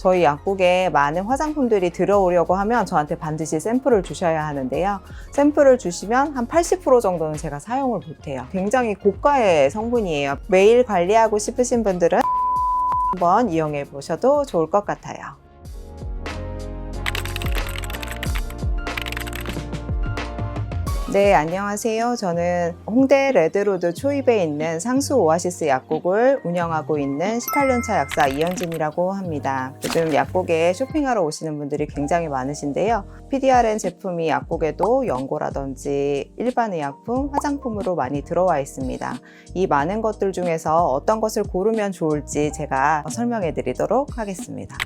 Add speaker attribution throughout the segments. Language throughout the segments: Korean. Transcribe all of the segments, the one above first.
Speaker 1: 저희 약국에 많은 화장품들이 들어오려고 하면 저한테 반드시 샘플을 주셔야 하는데요. 샘플을 주시면 한 80% 정도는 제가 사용을 못해요. 굉장히 고가의 성분이에요. 매일 관리하고 싶으신 분들은 한번 이용해 보셔도 좋을 것 같아요. 네, 안녕하세요. 저는 홍대 레드로드 초입에 있는 상수 오아시스 약국을 운영하고 있는 18년차 약사 이현진이라고 합니다. 요즘 약국에 쇼핑하러 오시는 분들이 굉장히 많으신데요. PDRN 제품이 약국에도 연고라든지 일반 의약품, 화장품으로 많이 들어와 있습니다. 이 많은 것들 중에서 어떤 것을 고르면 좋을지 제가 설명해 드리도록 하겠습니다.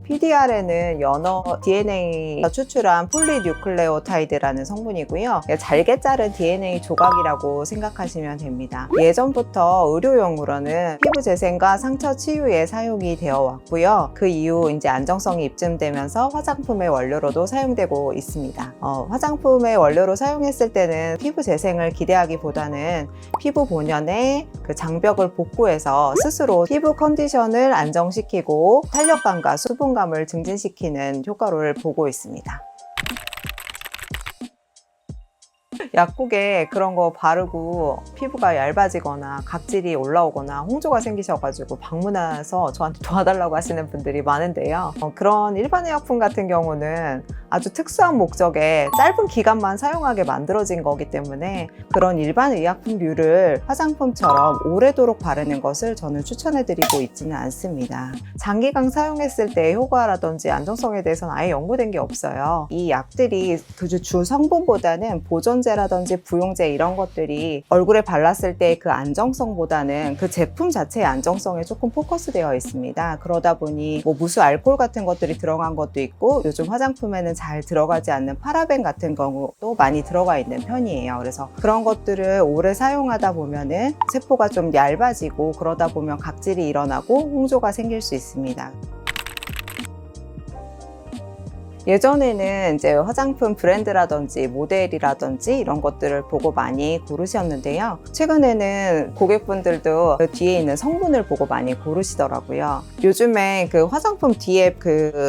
Speaker 1: PDRN은 연어 DNA에서 추출한 폴리뉴클레오타이드라는 성분이고요. 잘게 자른 DNA 조각이라고 생각하시면 됩니다. 예전부터 의료용으로는 피부 재생과 상처 치유에 사용이 되어 왔고요. 그 이후 이제 안정성이 입증되면서 화장품의 원료로도 사용되고 있습니다. 화장품의 원료로 사용했을 때는 피부 재생을 기대하기보다는 피부 본연의 그 장벽을 복구해서 스스로 피부 컨디션을 안정시키고 탄력감과 수분감을 증진시키는 효과를 보고 있습니다. 약국에 그런 거 바르고 피부가 얇아지거나 각질이 올라오거나 홍조가 생기셔가지고 방문해서 저한테 도와달라고 하시는 분들이 많은데요. 그런 일반 의약품 같은 경우는 아주 특수한 목적에 짧은 기간만 사용하게 만들어진 거기 때문에 그런 일반 의약품류를 화장품처럼 오래도록 바르는 것을 저는 추천해드리고 있지는 않습니다. 장기간 사용했을 때의 효과라든지 안정성에 대해서는 아예 연구된 게 없어요. 이 약들이 그 주 성분보다는 보존제라든지 부용제 이런 것들이 얼굴에 발랐을 때 그 안정성보다는 그 제품 자체의 안정성에 조금 포커스되어 있습니다. 그러다 보니 뭐 무수 알코올 같은 것들이 들어간 것도 있고 요즘 화장품에는 잘 들어가지 않는 파라벤 같은 경우도 많이 들어가 있는 편이에요. 그래서 그런 것들을 오래 사용하다 보면은 세포가 좀 얇아지고 그러다 보면 각질이 일어나고 홍조가 생길 수 있습니다. 예전에는 이제 화장품 브랜드라든지 모델이라든지 이런 것들을 보고 많이 고르셨는데요. 최근에는 고객분들도 그 뒤에 있는 성분을 보고 많이 고르시더라고요. 요즘에 그 화장품 뒤에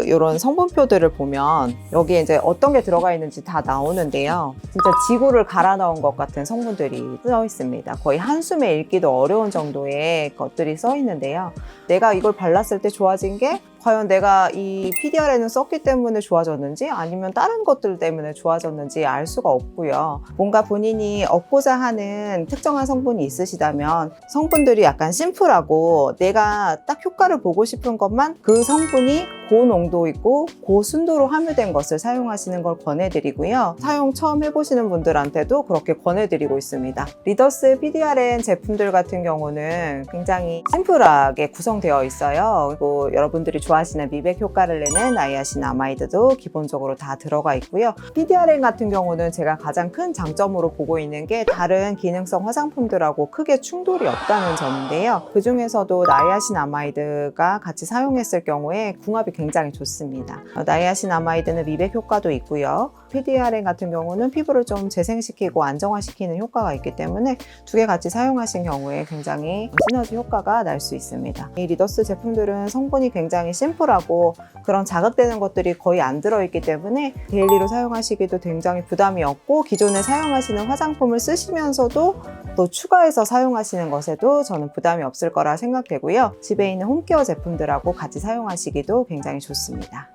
Speaker 1: 이런 성분표들을 보면 여기에 이제 어떤 게 들어가 있는지 다 나오는데요. 진짜 지구를 갈아 넣은 것 같은 성분들이 써 있습니다. 거의 한숨에 읽기도 어려운 정도의 것들이 써 있는데요. 내가 이걸 발랐을 때 좋아진 게 과연 내가 이 PDRN을 썼기 때문에 좋아졌는지 아니면 다른 것들 때문에 좋아졌는지 알 수가 없고요. 뭔가 본인이 얻고자 하는 특정한 성분이 있으시다면 성분들이 약간 심플하고 내가 딱 효과를 보고 싶은 것만 그 성분이 고농도이고 고순도로 함유된 것을 사용하시는 걸 권해드리고요. 사용 처음 해보시는 분들한테도 그렇게 권해드리고 있습니다. 리더스 PDRN 제품들 같은 경우는 굉장히 심플하게 구성되어 있어요. 그리고 여러분들이 좋아하시는 미백 효과를 내는 나이아신아마이드도 기본적으로 다 들어가 있고요. PDRN 같은 경우는 제가 가장 큰 장점으로 보고 있는 게 다른 기능성 화장품들하고 크게 충돌이 없다는 점인데요. 그 중에서도 나이아신아마이드가 같이 사용했을 경우에 궁합이 굉장히 좋습니다. 나이아신아마이드는 미백 효과도 있고요. PDRN 같은 경우는 피부를 좀 재생시키고 안정화시키는 효과가 있기 때문에 두 개 같이 사용하신 경우에 굉장히 시너지 효과가 날 수 있습니다. 이 리더스 제품들은 성분이 굉장히 심플하고 그런 자극되는 것들이 거의 안 들어있기 때문에 데일리로 사용하시기도 굉장히 부담이 없고 기존에 사용하시는 화장품을 쓰시면서도 또 추가해서 사용하시는 것에도 저는 부담이 없을 거라 생각되고요. 집에 있는 홈케어 제품들하고 같이 사용하시기도 굉장히 좋습니다.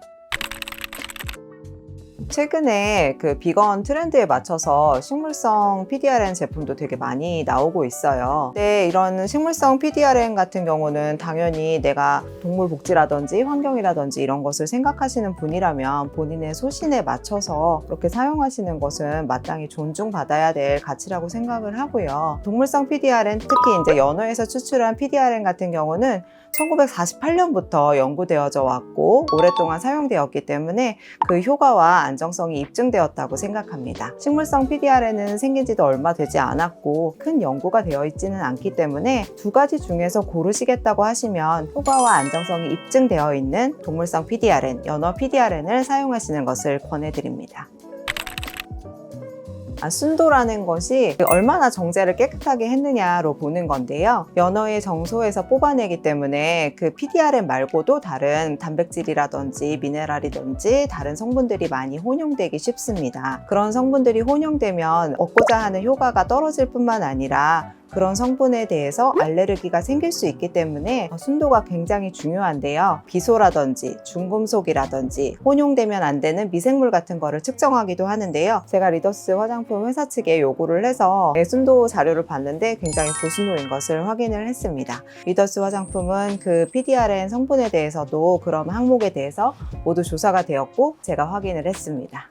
Speaker 1: 최근에 그 비건 트렌드에 맞춰서 식물성 PDRN 제품도 되게 많이 나오고 있어요. 근데 이런 식물성 PDRN 같은 경우는 당연히 내가 동물 복지라든지 환경이라든지 이런 것을 생각하시는 분이라면 본인의 소신에 맞춰서 그렇게 사용하시는 것은 마땅히 존중받아야 될 가치라고 생각을 하고요. 동물성 PDRN, 특히 이제 연어에서 추출한 PDRN 같은 경우는 1948년부터 연구되어져 왔고 오랫동안 사용되었기 때문에 그 효과와 안정성이 입증되었다고 생각합니다. 식물성 PDRN은 생긴 지도 얼마 되지 않았고 큰 연구가 되어 있지는 않기 때문에 두 가지 중에서 고르시겠다고 하시면 효과와 안정성이 입증되어 있는 동물성 PDRN, 연어 PDRN을 사용하시는 것을 권해드립니다. 순도라는 것이 얼마나 정제를 깨끗하게 했느냐로 보는 건데요. 연어의 정소에서 뽑아내기 때문에 그 PDRN 말고도 다른 단백질이라든지 미네랄이든지 다른 성분들이 많이 혼용되기 쉽습니다. 그런 성분들이 혼용되면 얻고자 하는 효과가 떨어질 뿐만 아니라 그런 성분에 대해서 알레르기가 생길 수 있기 때문에 순도가 굉장히 중요한데요. 비소라든지 중금속이라든지 혼용되면 안 되는 미생물 같은 거를 측정하기도 하는데요. 제가 리더스 화장품 회사 측에 요구를 해서 순도 자료를 봤는데 굉장히 고순도인 것을 확인을 했습니다. 리더스 화장품은 그 PDRN 성분에 대해서도 그런 항목에 대해서 모두 조사가 되었고 제가 확인을 했습니다.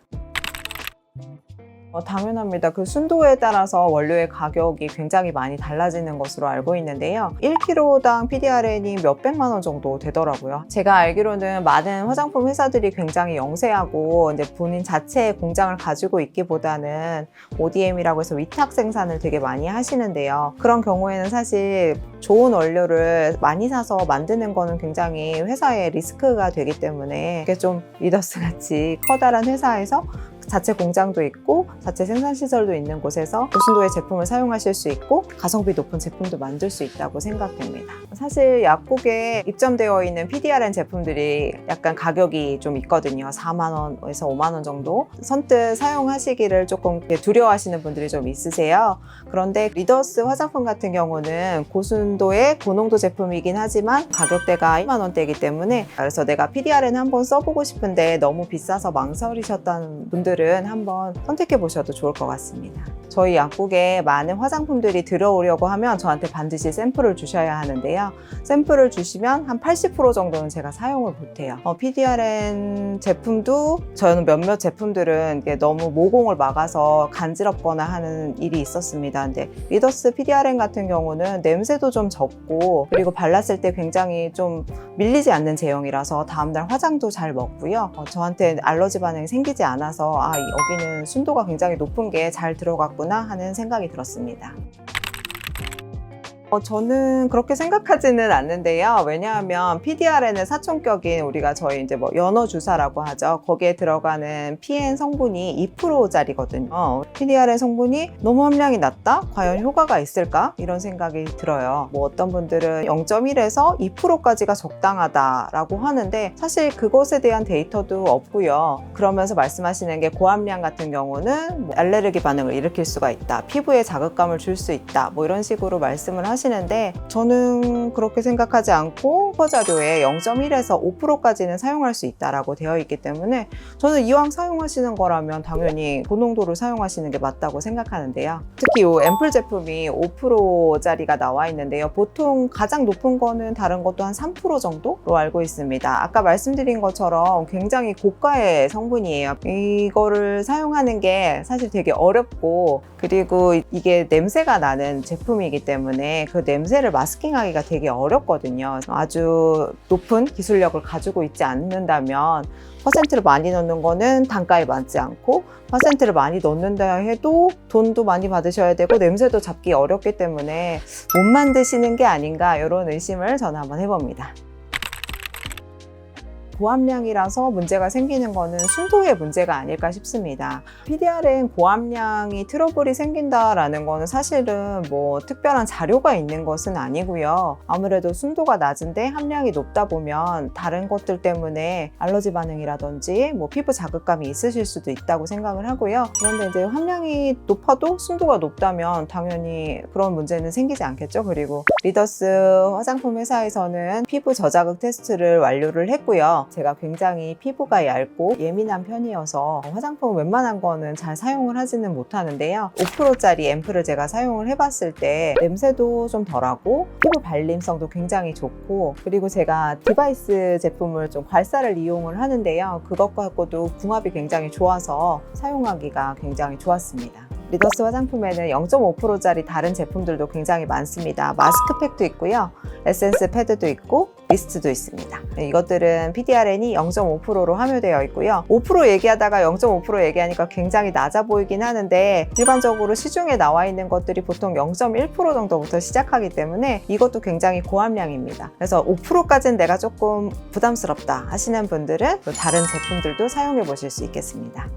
Speaker 1: 당연합니다. 그 순도에 따라서 원료의 가격이 굉장히 많이 달라지는 것으로 알고 있는데요. 1kg당 PDRN이 몇백만 원 정도 되더라고요. 제가 알기로는 많은 화장품 회사들이 굉장히 영세하고 이제 본인 자체의 공장을 가지고 있기보다는 ODM이라고 해서 위탁 생산을 되게 많이 하시는데요. 그런 경우에는 사실 좋은 원료를 많이 사서 만드는 거는 굉장히 회사의 리스크가 되기 때문에 이게 좀 리더스 같이 커다란 회사에서 자체 공장도 있고 자체 생산시설도 있는 곳에서 고순도의 제품을 사용하실 수 있고 가성비 높은 제품도 만들 수 있다고 생각됩니다. 사실 약국에 입점되어 있는 PDRN 제품들이 약간 가격이 좀 있거든요. 4만 원에서 5만 원 정도. 선뜻 사용하시기를 조금 두려워하시는 분들이 좀 있으세요. 그런데 리더스 화장품 같은 경우는 고순도의 고농도 제품이긴 하지만 가격대가 1만 원대이기 때문에 그래서 내가 PDRN 한번 써보고 싶은데 너무 비싸서 망설이셨다는 분들은 한번 선택해 보셔도 좋을 것 같습니다. 저희 약국에 많은 화장품들이 들어오려고 하면 저한테 반드시 샘플을 주셔야 하는데요. 샘플을 주시면 한 80% 정도는 제가 사용을 못해요. PDRN 제품도 저는 몇몇 제품들은 너무 모공을 막아서 간지럽거나 하는 일이 있었습니다. 근데 리더스 PDRN 같은 경우는 냄새도 좀 적고 그리고 발랐을 때 굉장히 좀 밀리지 않는 제형이라서 다음날 화장도 잘 먹고요. 저한테 알러지 반응이 생기지 않아서 여기는 순도가 굉장히 높은 게 잘 들어갔구나 하는 생각이 들었습니다. 저는 그렇게 생각하지는 않는데요. 왜냐하면 PDRN은 사촌격인 우리가 저희 이제 연어 주사라고 하죠. 거기에 들어가는 PN 성분이 2%짜리거든요. PDRN 성분이 너무 함량이 낮다? 과연 효과가 있을까? 이런 생각이 들어요. 어떤 분들은 0.1에서 2%까지가 적당하다라고 하는데 사실 그것에 대한 데이터도 없고요. 그러면서 말씀하시는 게 고함량 같은 경우는 알레르기 반응을 일으킬 수가 있다. 피부에 자극감을 줄 수 있다. 이런 식으로 말씀을 하시는데 저는 그렇게 생각하지 않고 허자료에 0.1에서 5%까지는 사용할 수 있다라고 되어 있기 때문에 저는 이왕 사용하시는 거라면 당연히 고농도를 사용하시는 게 맞다고 생각하는데요. 특히 이 앰플 제품이 5%짜리가 나와 있는데요. 보통 가장 높은 거는 다른 것도 한 3% 정도로 알고 있습니다. 아까 말씀드린 것처럼 굉장히 고가의 성분이에요. 이거를 사용하는 게 사실 되게 어렵고 그리고 이게 냄새가 나는 제품이기 때문에 그 냄새를 마스킹하기가 되게 어렵거든요. 아주 높은 기술력을 가지고 있지 않는다면 퍼센트를 많이 넣는 거는 단가에 맞지 않고 퍼센트를 많이 넣는다 해도 돈도 많이 받으셔야 되고 냄새도 잡기 어렵기 때문에 못 만드시는 게 아닌가 이런 의심을 저는 한번 해봅니다. 고함량이라서 문제가 생기는 거는 순도의 문제가 아닐까 싶습니다. PDRN 고함량이 트러블이 생긴다라는 거는 사실은 특별한 자료가 있는 것은 아니고요. 아무래도 순도가 낮은데 함량이 높다 보면 다른 것들 때문에 알러지 반응이라든지 피부 자극감이 있으실 수도 있다고 생각을 하고요. 그런데 이제 함량이 높아도 순도가 높다면 당연히 그런 문제는 생기지 않겠죠. 그리고 리더스 화장품 회사에서는 피부 저자극 테스트를 완료를 했고요. 제가 굉장히 피부가 얇고 예민한 편이어서 화장품 웬만한 거는 잘 사용을 하지는 못하는데요. 5%짜리 앰플을 제가 사용을 해봤을 때 냄새도 좀 덜하고 피부 발림성도 굉장히 좋고 그리고 제가 디바이스 제품을 좀 괄사를 이용을 하는데요. 그것과 갖고도 궁합이 굉장히 좋아서 사용하기가 굉장히 좋았습니다. 리더스 화장품에는 0.5%짜리 다른 제품들도 굉장히 많습니다. 마스크팩도 있고요. 에센스 패드도 있고 미스트도 있습니다. 이것들은 PDRN이 0.5%로 함유되어 있고요. 5% 얘기하다가 0.5% 얘기하니까 굉장히 낮아 보이긴 하는데 일반적으로 시중에 나와 있는 것들이 보통 0.1% 정도부터 시작하기 때문에 이것도 굉장히 고함량입니다. 그래서 5%까지는 내가 조금 부담스럽다 하시는 분들은 다른 제품들도 사용해 보실 수 있겠습니다.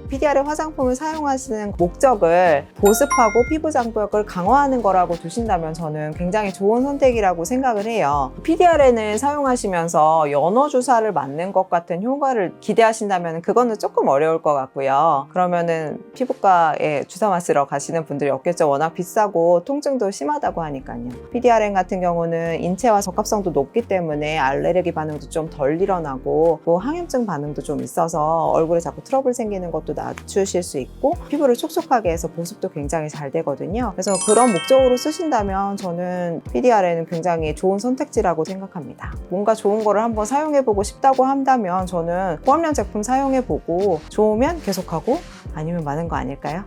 Speaker 1: PDRN 화장품을 사용하시는 목적을 보습하고 피부 장벽을 강화하는 거라고 두신다면 저는 굉장히 좋은 선택이라고 생각을 해요. PDRN을 사용하시면서 연어 주사를 맞는 것 같은 효과를 기대하신다면 그거는 조금 어려울 것 같고요. 그러면은 피부과에 주사 맞으러 가시는 분들이 없겠죠. 워낙 비싸고 통증도 심하다고 하니까요. PDRN 같은 경우는 인체와 적합성도 높기 때문에 알레르기 반응도 좀 덜 일어나고 또 항염증 반응도 좀 있어서 얼굴에 자꾸 트러블 생기는 것도 낮추실 수 있고 피부를 촉촉하게 해서 보습도 굉장히 잘 되거든요. 그래서 그런 목적으로 쓰신다면 저는 PDRN은 굉장히 좋은 선택지라고 생각합니다. 뭔가 좋은 거를 한번 사용해보고 싶다고 한다면 저는 고함량 제품 사용해보고 좋으면 계속하고 아니면 많은 거 아닐까요?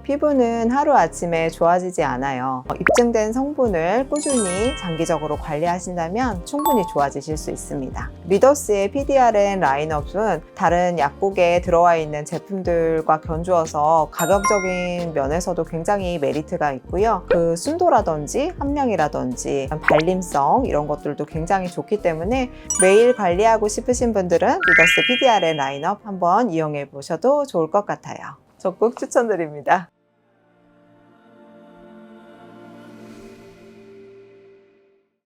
Speaker 1: 피부는 하루아침에 좋아지지 않아요. 입증된 성분을 꾸준히 장기적으로 관리하신다면 충분히 좋아지실 수 있습니다. 미더스의 PDRN 라인업은 다른 약국에 들어와 있는 제품들과 견주어서 가격적인 면에서도 굉장히 메리트가 있고요. 그 순도라든지 함량이라든지 발림성 이런 것들도 굉장히 좋기 때문에 매일 관리하고 싶으신 분들은 미더스 PDRN 라인업 한번 이용해 보셔도 좋을 것 같아요. 적극 추천드립니다.